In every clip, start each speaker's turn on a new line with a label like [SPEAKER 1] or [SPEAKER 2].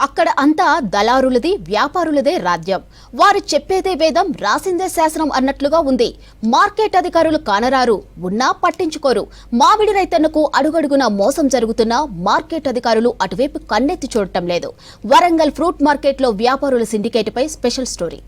[SPEAKER 1] అక్కడ అంతా దళారులది వ్యాపారులదే రాజ్యం. వారు చెప్పేదే వేదం రాసిందే శాసనం అన్నట్లుగా ఉంది. మార్కెట్ అధికారులు కానరారు, ఉన్నా పట్టించుకోరు. మామిడి రైతన్నకు అడుగడుగునా మోసం జరుగుతున్నా మార్కెట్ అధికారులు అటువైపు కన్నెత్తి చూడటం లేదు. వరంగల్ ఫ్రూట్ మార్కెట్లో వ్యాపారుల సిండికేట్ పై స్పెషల్ స్టోరీ.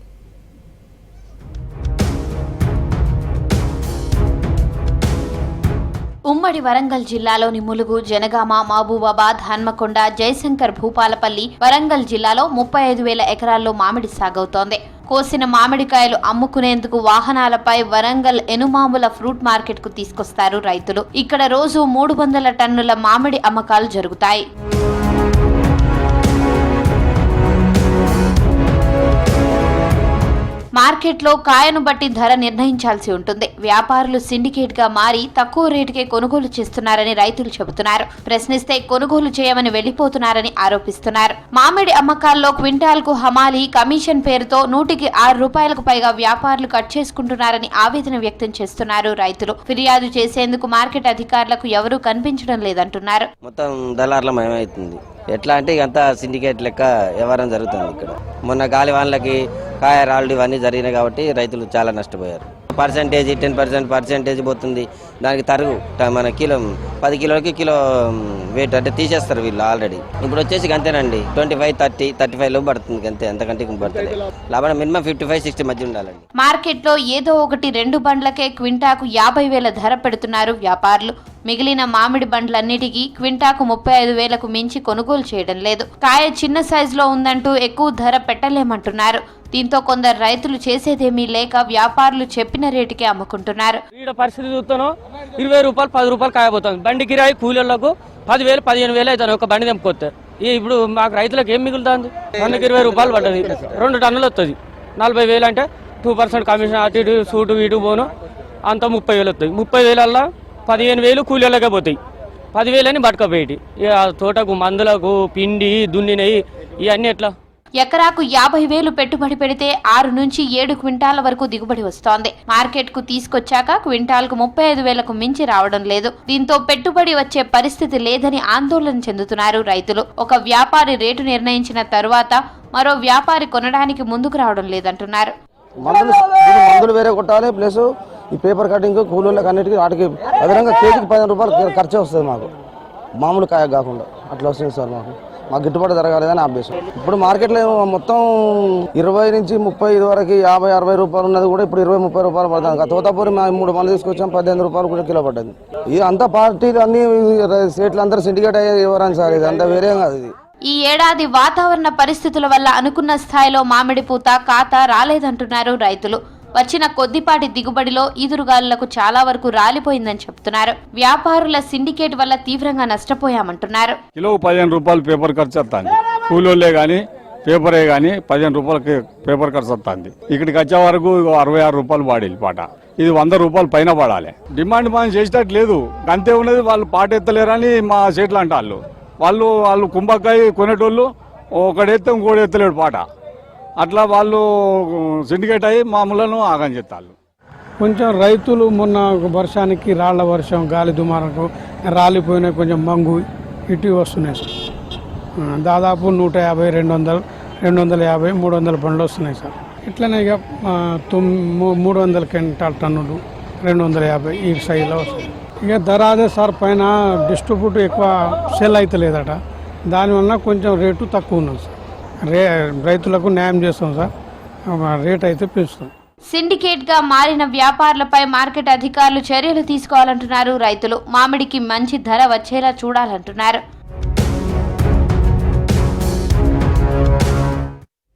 [SPEAKER 2] ఉమ్మడి వరంగల్ జిల్లాలోని ములుగు, జనగామ, మహబూబాబాద్, హన్మకొండ, జయశంకర్, భూపాలపల్లి, వరంగల్ జిల్లాలో 35,000 ఎకరాల్లో మామిడి సాగవుతోంది. కోసిన మామిడికాయలు అమ్ముకునేందుకు వాహనాలపై వరంగల్ ఎనుమాముల ఫ్రూట్ మార్కెట్ కు తీసుకొస్తారు రైతులు. ఇక్కడ రోజు 300 టన్నుల మామిడి అమ్మకాలు జరుగుతాయి. మార్కెట్లో కాయను బట్టి ధర నిర్ణయించాల్సి ఉంటుంది. వ్యాపారులు సిండికేట్ గా మారి తక్కువ రేటుకే కొనుగోలు చేస్తున్నారని రైతులు చెబుతున్నారు. ప్రశ్నిస్తే కొనుగోలు చేయమని వెళ్లిపోతున్నారని ఆరోపిస్తున్నారు. మామిడి అమ్మకాల్లో క్వింటాల్ కు హమాలీ కమిషన్ పేరుతో 100కి 6 రూపాయలకు పైగా వ్యాపారులు కట్ చేసుకుంటున్నారని ఆవేదన వ్యక్తం చేస్తున్నారు రైతులు. ఫిర్యాదు చేసేందుకు మార్కెట్ అధికారులకు ఎవరూ కనిపించడం లేదంటున్నారు.
[SPEAKER 3] మొత్తం దళారులమయమవుతుంది. ఎట్లా అంటే ఇదంతా సిండికేట్ లెక్క వ్యవహారం జరుగుతుంది. ఇక్కడ మొన్న గాలి వానలకి కాయ రాళ్ళు ఇవన్నీ జరిగినాయి కాబట్టి రైతులు చాలా నష్టపోయారు. 10% పోతుంది. దానికి తరుగు మన కిలో 10 కిలోలకి కిలో వెయిట్ అంటే తీసేస్తారు వీళ్ళు ఆల్రెడీ. ఇప్పుడు వచ్చేసి అంతేనండి, 25, 30, 35 పడుతుంది అంతే, అంతకంటే పడుతుంది. లాభం మినిమం 55-60 మధ్య ఉండాలండి.
[SPEAKER 2] మార్కెట్లో ఏదో ఒకటి 2 బండ్లకే క్వింటాకు 50,000 ధర పెడుతున్నారు వ్యాపారులు. మిగిలిన మామిడి బండ్లన్నిటికీ క్వింటాకు 35,000కు మించి కొనుగోలు చేయడం లేదు. కాయ చిన్న సైజులో ఉందంటూ ఎక్కువ ధర పెట్టలేమంటున్నారు. దీంతో కొందరు రైతులు చేసేదేమీ లేక వ్యాపారులు చెప్పిన రేటుకే అమ్ముకుంటున్నారు.
[SPEAKER 4] పరిస్థితి చూస్తాను, 20 రూపాయలు 10 రూపాయలు కాయబోతుంది. బండి కిరాయి కూలీలకు 10,000 15,000 అవుతాను ఒక బండి తెంపుకొస్తే. ఇప్పుడు మాకు రైతులకు ఏం మిగులుతుంది? బండికి 20 రూపాయలు పడ్డది, 2 టన్నులు వస్తుంది. 40,000 అంటే 2% కమిషన్ అటు ఇటు సూటు ఇటు పోను అంత 30,000 వస్తుంది. 30,000 15,000 కూలీలకే పోతాయి. 10,000 బతకపోయేటి. ఇక తోటకు మందులకు పిండి దున్నినవి ఇవన్నీ ఎట్లా?
[SPEAKER 2] ఎకరాకు 50,000 పెట్టుబడి పెడితే 6 నుంచి 7 క్వింటాల వరకు దిగుబడి వస్తోంది. మార్కెట్ కు తీసుకొచ్చాక క్వింటాల్ కు 35,000కు మించి రావడం లేదు. దీంతో పెట్టుబడి వచ్చే పరిస్థితి లేదని ఆందోళన చెందుతున్నారు రైతులు. ఒక వ్యాపారి రేటు నిర్ణయించిన తరువాత మరో వ్యాపారి కొనడానికి ముందుకు రావడం లేదంటున్నారు.
[SPEAKER 5] మందులు వేరే కొట్టాలి, ప్లస్ ఈ పేపర్ కటింగ్ కూలీలకు అన్నిటికీ వాటికి అదనంగా కేజీకి 15 రూపాయలు ఖర్చే వస్తుంది మాకు, మామూలు కాయ కాకుండా అట్లా వస్తుంది సార్. మాకు గిట్టుబాటు జరగాలేదని ఆపేసాం. ఇప్పుడు మార్కెట్లో మొత్తం 20 నుంచి 35 వరకు 50-60 రూపాయలు ఉన్నది కూడా ఇప్పుడు 20-30 రూపాయలు పడుతుంది. తోతాపూరి 3 మంది తీసుకొచ్చాం, 18 రూపాయలు కూడా కిలో పడ్డది. ఇది అంతా పార్టీలు అన్ని స్టేట్లు అందరూ సిండికేట్ అయ్యే వివరాలు సార్, ఇది అంతా వేరే కాదు. ఇది
[SPEAKER 2] ఈ ఏడాది వాతావరణ పరిస్థితుల వల్ల అనుకున్న స్థాయిలో మామిడి పూత ఖాతా రాలేదంటున్నారు రైతులు. వచ్చిన కొద్దిపాటి దిగుబడిలో ఈదురుగాలులకు చాలా వరకు రాలిపోయిందని చెప్తున్నారు. వ్యాపారుల సిండికేట్ వల్ల తీవ్రంగా నష్టపోయామంటున్నారు.
[SPEAKER 6] కిలో 15 రూపాయలు పేపర్ ఖర్చు వస్తుంది. కూలోళ్ళే కానీ పేపరే కానీ 15 రూపాయలకి పేపర్ ఖర్చు వస్తుంది. ఇక్కడికి వచ్చే వరకు 66 రూపాయలు పాడేది పాట. ఇది 100 రూపాయలు పైన పడాలి. డిమాండ్ మనం చేసేటట్టు లేదు, అంతే ఉన్నది. వాళ్ళు పాట ఎత్తలేరని మా సేట్లు అంటారు. వాళ్ళు కుంభకాయ కొనేటోళ్ళు ఒకడెత్తే ఇంకోటి ఎత్తలేడు పాట. అట్లా వాళ్ళు సిండికేట్ అయ్యి మామూలను ఆగం చేస్తారు.
[SPEAKER 7] కొంచెం రైతులు మొన్న వర్షానికి రాళ్ల వర్షం గాలి దుమారకు రాలిపోయినాయి, కొంచెం మంగు ఇటు వస్తున్నాయి సార్. దాదాపు 150, 200, 250, 300 బండ్లు వస్తున్నాయి సార్. ఇట్లనే ఇక 300 క్వింటాల్ టన్నులు 250 ఈ సైజులో వస్తాయి. ఇక ధర అదే సార్, పైన డిస్ట్రిబ్యూట్ ఎక్కువ సెల్ అయితే లేదట, దానివల్ల కొంచెం రేటు తక్కువ ఉన్నది సార్. రైతులకు న్యాయం చేస్తాం సార్, రేట్ అయితే పెంచుతాం.
[SPEAKER 2] సిండికేట్ గా మారిన వ్యాపారులపై మార్కెట్ అధికారులు చర్యలు తీసుకోవాలంటున్నారు రైతులు. మామిడికి మంచి ధర వచ్చేలా చూడాలంటున్నారు.